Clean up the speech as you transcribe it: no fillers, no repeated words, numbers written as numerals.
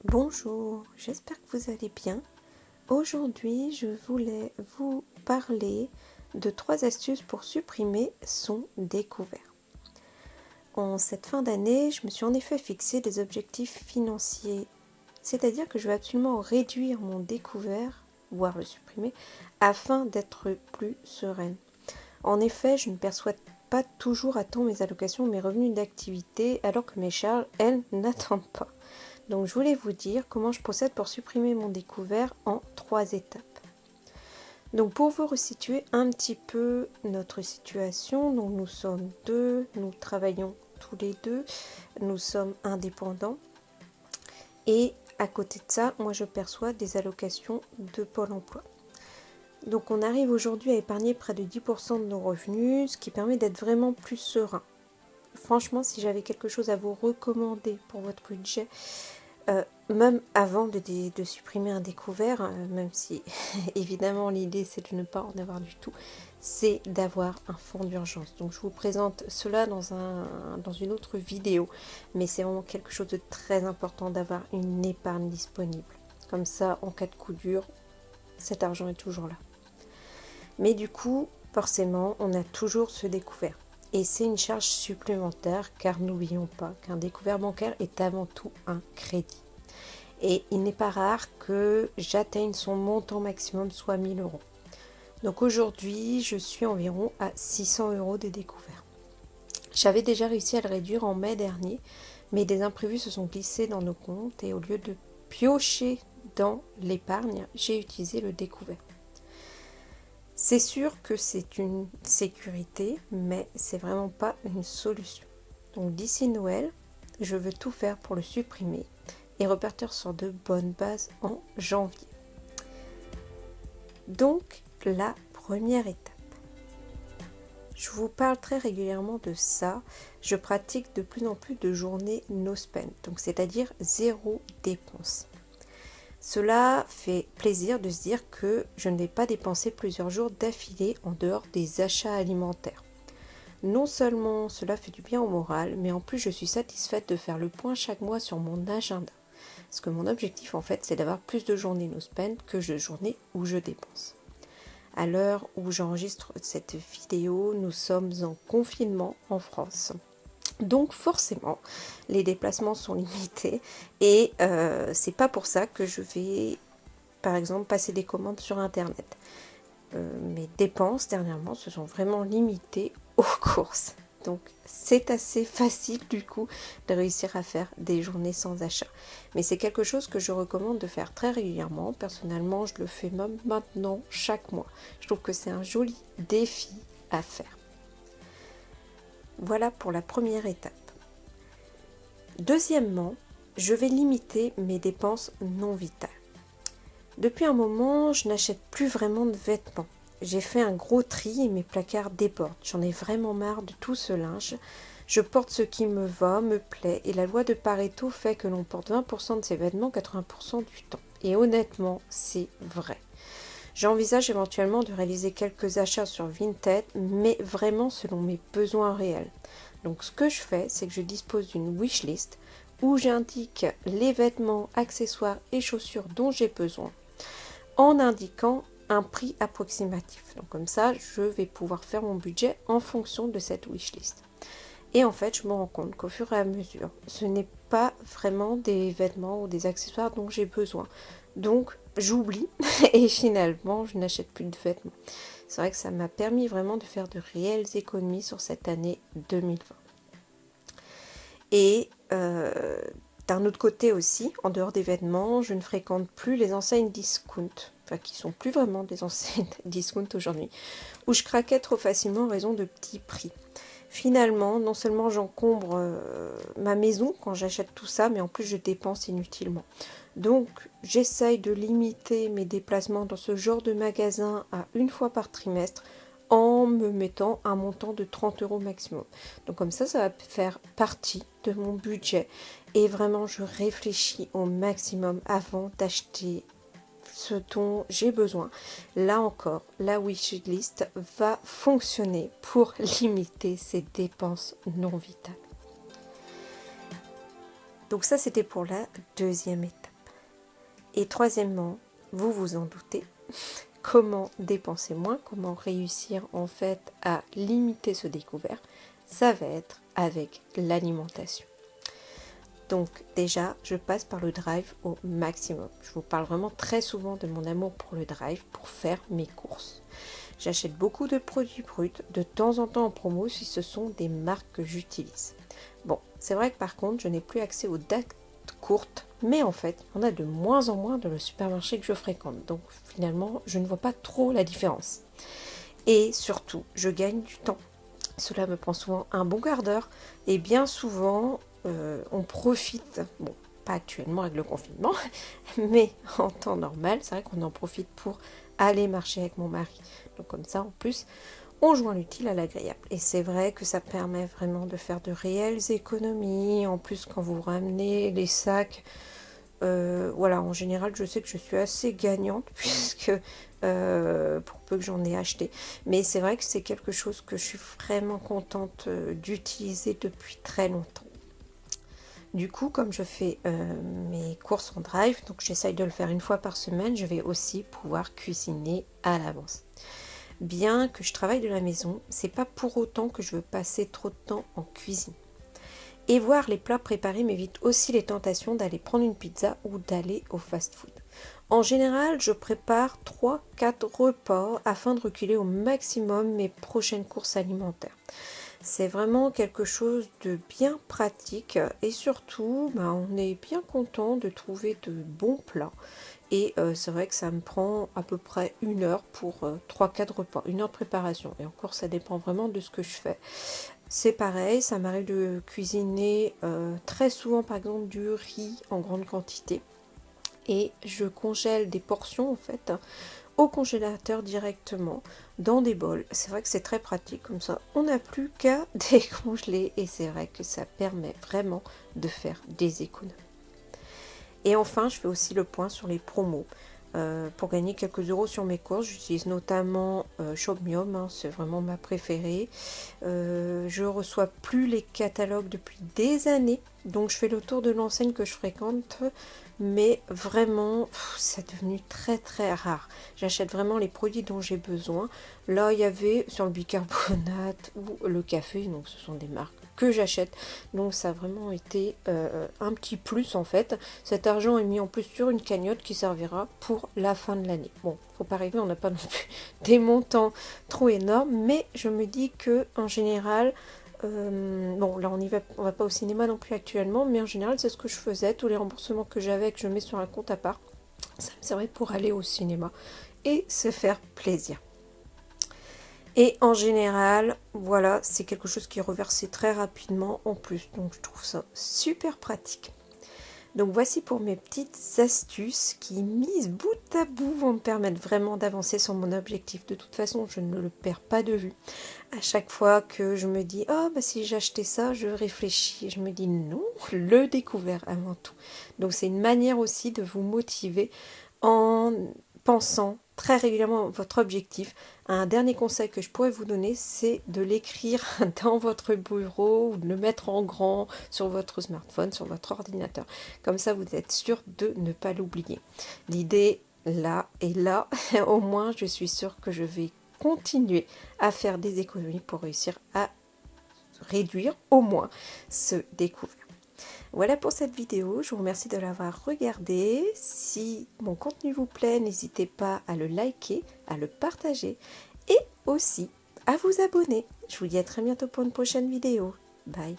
Bonjour, j'espère que vous allez bien. Aujourd'hui, je voulais vous parler de 3 astuces pour supprimer son découvert. En cette fin d'année, je me suis en effet fixé des objectifs financiers, c'est-à-dire que je vais absolument réduire mon découvert, voire le supprimer, afin d'être plus sereine. En effet, je ne perçois pas toujours à temps mes allocations, mes revenus d'activité, alors que mes charges, elles, n'attendent pas. Donc je voulais vous dire comment je procède pour supprimer mon découvert en 3 étapes. Donc pour vous resituer un petit peu notre situation, donc nous sommes deux, nous travaillons tous les deux, nous sommes indépendants et à côté de ça, moi je perçois des allocations de Pôle emploi. Donc on arrive aujourd'hui à épargner près de 10% de nos revenus, ce qui permet d'être vraiment plus serein. Franchement, si j'avais quelque chose à vous recommander pour votre budget, même avant de supprimer un découvert, même si évidemment l'idée c'est de ne pas en avoir du tout, c'est d'avoir un fonds d'urgence. Donc je vous présente cela dans une autre vidéo, mais c'est vraiment quelque chose de très important d'avoir une épargne disponible. Comme ça, en cas de coup dur, cet argent est toujours là. Mais du coup, forcément, on a toujours ce découvert. Et c'est une charge supplémentaire car n'oublions pas qu'un découvert bancaire est avant tout un crédit. Et il n'est pas rare que j'atteigne son montant maximum, soit 1000 euros. Donc aujourd'hui, je suis environ à 600 euros de découvert. J'avais déjà réussi à le réduire en mai dernier, mais des imprévus se sont glissés dans nos comptes et au lieu de piocher dans l'épargne, j'ai utilisé le découvert. C'est sûr que c'est une sécurité, mais c'est vraiment pas une solution. Donc d'ici Noël, je veux tout faire pour le supprimer et repartir sur de bonnes bases en janvier. Donc la première étape. Je vous parle très régulièrement de ça. Je pratique de plus en plus de journées no spend, donc c'est-à-dire zéro dépense. Cela fait plaisir de se dire que je ne vais pas dépenser plusieurs jours d'affilée en dehors des achats alimentaires. Non seulement cela fait du bien au moral, mais en plus je suis satisfaite de faire le point chaque mois sur mon agenda. Parce que mon objectif en fait c'est d'avoir plus de journées no spend que de journées où je dépense. À l'heure où j'enregistre cette vidéo, nous sommes en confinement en France. Donc forcément, les déplacements sont limités et c'est pas pour ça que je vais, par exemple, passer des commandes sur Internet. Mes dépenses dernièrement se sont vraiment limitées aux courses. Donc c'est assez facile du coup de réussir à faire des journées sans achat. Mais c'est quelque chose que je recommande de faire très régulièrement. Personnellement, je le fais même maintenant chaque mois. Je trouve que c'est un joli défi à faire. Voilà pour la première étape. Deuxièmement, je vais limiter mes dépenses non vitales. Depuis un moment, je n'achète plus vraiment de vêtements. J'ai fait un gros tri et mes placards débordent. J'en ai vraiment marre de tout ce linge. Je porte ce qui me va, me plaît, et la loi de Pareto fait que l'on porte 20% de ses vêtements 80% du temps. Et honnêtement, c'est vrai. J'envisage éventuellement de réaliser quelques achats sur Vinted, mais vraiment selon mes besoins réels. Donc ce que je fais, c'est que je dispose d'une wishlist où j'indique les vêtements, accessoires et chaussures dont j'ai besoin en indiquant un prix approximatif. Donc comme ça, je vais pouvoir faire mon budget en fonction de cette wishlist. Et en fait, je me rends compte qu'au fur et à mesure, ce n'est pas vraiment des vêtements ou des accessoires dont j'ai besoin. Donc j'oublie et finalement, je n'achète plus de vêtements. C'est vrai que ça m'a permis vraiment de faire de réelles économies sur cette année 2020. Et d'un autre côté aussi, en dehors des vêtements, je ne fréquente plus les enseignes discount, enfin qui sont plus vraiment des enseignes discount aujourd'hui, où je craquais trop facilement en raison de petits prix. Finalement, non seulement j'encombre ma maison quand j'achète tout ça, mais en plus je dépense inutilement. Donc j'essaye de limiter mes déplacements dans ce genre de magasin à une fois par trimestre en me mettant un montant de 30 euros maximum. Donc comme ça va faire partie de mon budget et vraiment je réfléchis au maximum avant d'acheter ce dont j'ai besoin. Là encore, la wishlist va fonctionner pour limiter ces dépenses non vitales. Donc ça, c'était pour la deuxième étape. Et troisièmement, vous vous en doutez, comment dépenser moins, comment réussir en fait à limiter ce découvert, ça va être avec l'alimentation. Donc déjà, je passe par le drive au maximum. Je vous parle vraiment très souvent de mon amour pour le drive, pour faire mes courses. J'achète beaucoup de produits bruts, de temps en temps en promo si ce sont des marques que j'utilise. Bon, c'est vrai que par contre, je n'ai plus accès aux dates courtes, mais en fait, il y en a de moins en moins dans le supermarché que je fréquente. Donc finalement, je ne vois pas trop la différence. Et surtout, je gagne du temps. Cela me prend souvent un bon quart d'heure et bien souvent, on profite, bon, pas actuellement avec le confinement, mais en temps normal, c'est vrai qu'on en profite pour aller marcher avec mon mari. Donc comme ça, en plus, on joint l'utile à l'agréable. Et c'est vrai que ça permet vraiment de faire de réelles économies. En plus, quand vous ramenez les sacs, voilà, en général, je sais que je suis assez gagnante puisque pour peu que j'en ai acheté. Mais c'est vrai que c'est quelque chose que je suis vraiment contente d'utiliser depuis très longtemps. Du coup, comme je fais mes courses en drive, donc j'essaye de le faire une fois par semaine, je vais aussi pouvoir cuisiner à l'avance. Bien que je travaille de la maison, c'est pas pour autant que je veux passer trop de temps en cuisine. Et voir les plats préparés m'évite aussi les tentations d'aller prendre une pizza ou d'aller au fast-food. En général, je prépare 3-4 repas afin de reculer au maximum mes prochaines courses alimentaires. C'est vraiment quelque chose de bien pratique et surtout, on est bien content de trouver de bons plats. Et c'est vrai que ça me prend à peu près 1 heure pour 3-4 repas, 1 heure de préparation. Et encore, ça dépend vraiment de ce que je fais. C'est pareil, ça m'arrive de cuisiner très souvent par exemple du riz en grande quantité. Et je congèle des portions en fait au congélateur directement dans des bols. C'est vrai que c'est très pratique comme ça. On n'a plus qu'à décongeler et c'est vrai que ça permet vraiment de faire des économies. Et enfin, je fais aussi le point sur les promos. Pour gagner quelques euros sur mes courses, j'utilise notamment Shopmium, c'est vraiment ma préférée. Je reçois plus les catalogues depuis des années, donc je fais le tour de l'enseigne que je fréquente, mais vraiment, c'est devenu très très rare. J'achète vraiment les produits dont j'ai besoin. Là, il y avait sur le bicarbonate ou le café, donc ce sont des marques que j'achète, donc ça a vraiment été un petit plus en fait. Cet argent est mis en plus sur une cagnotte qui servira pour la fin de l'année. Bon, faut pas rêver, on n'a pas non plus des montants trop énormes, mais je me dis que en général, bon là on va pas au cinéma non plus actuellement, mais en général c'est ce que je faisais, tous les remboursements que j'avais que je mets sur un compte à part, ça me servait pour aller au cinéma et se faire plaisir. Et en général, voilà, c'est quelque chose qui est reversé très rapidement en plus, donc je trouve ça super pratique. Donc voici pour mes petites astuces qui, mises bout à bout, vont me permettre vraiment d'avancer sur mon objectif. De toute façon, je ne le perds pas de vue. À chaque fois que je me dis « Oh, si j'achetais ça, je réfléchis. » Je me dis « Non, le découvert avant tout. » Donc c'est une manière aussi de vous motiver en pensant très régulièrement à votre objectif. Un dernier conseil que je pourrais vous donner, c'est de l'écrire dans votre bureau ou de le mettre en grand sur votre smartphone, sur votre ordinateur. Comme ça, vous êtes sûr de ne pas l'oublier. L'idée, là et là, au moins, je suis sûre que je vais continuer à faire des économies pour réussir à réduire au moins ce découvert. Voilà pour cette vidéo, je vous remercie de l'avoir regardée. Si mon contenu vous plaît, n'hésitez pas à le liker, à le partager et aussi à vous abonner. Je vous dis à très bientôt pour une prochaine vidéo. Bye.